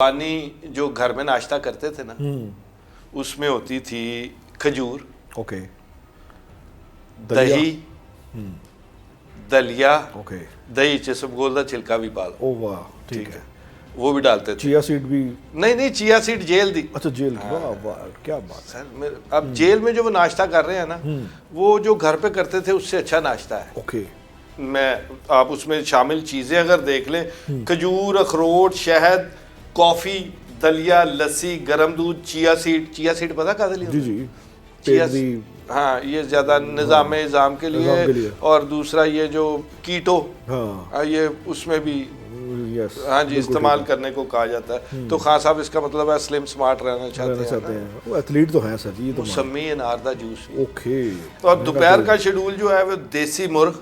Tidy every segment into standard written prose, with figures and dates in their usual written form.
पानी जो घर में नाश्ता करते थे ना, उसमें होती थी खजूर, ओके, दही, दलिया, ओके, दही इसबगोल का छिलका भी पा लो, ओ वाह, ठीक है। वो भी डालते थे। चिया सीड भी? नहीं, चिया सीड जेल दी। अच्छा, जेल की, वाह वाह, क्या बात है। सर अब जेल में जो वो नाश्ता कर रहे हैं ना, वो जो घर पे करते थे उससे अच्छा नाश्ता है। ओके, आप उसमें शामिल चीज़ें अगर देख लें, खजूर, अखरोट, शहद, कॉफ़ी, दलिया, लस्सी, गर्म दूध, चिया सीड पता का दलिया? जी जी, चिया पेट दी, हाँ, ये ज़्यादा निज़ाम के लिए, और दूसरा ये जो कीटो, हाँ ये उसमें भी यस, हाँ जी इस्तेमाल करने को कहा जाता है। तो खान साहब इसका मतलब है स्लिम स्मार्ट रहना चाहते हैं। वो एथलीट तो हैं सर जी, ये तो मौसमी अनार दा जूस। ओके। तो अब दोपहर का शेड्यूल जो है वो देसी मुर्ग,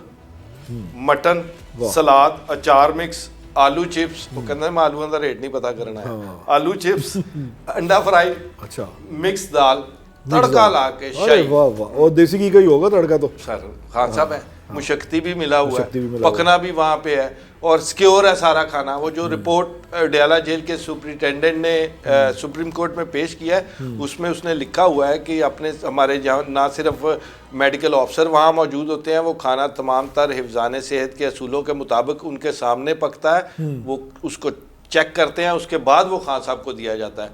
मटन, सलाद, अचार मिक्स, आलू चिप्स, वो कहते हैं मैं आलूओं का रेट नहीं पता करना है, आलू चिप्स, अंडा फ्राई, अच्छा, मिक्स दाल, तड़का ला के शाही। वाह वाह, और देसी घी का ही होगा तड़का तो। सर खान साहब है, मुशक्ति भी मिला हुआ मुशक्ति भी है, मिला पकना भी वहाँ पे है, और सिक्योर है सारा खाना। वो जो रिपोर्ट डयाला जेल के सुप्रिटेंडेंट ने सुप्रीम कोर्ट में पेश किया है, उसमें उसने लिखा हुआ है कि अपने हमारे जहाँ ना सिर्फ मेडिकल ऑफिसर वहाँ मौजूद होते हैं, वो खाना तमाम तर हिफ्ज़ाने सेहत के असूलों के मुताबिक उनके सामने पकता है, वो उसको चेक करते हैं, उसके बाद वो खान साहब को दिया जाता है।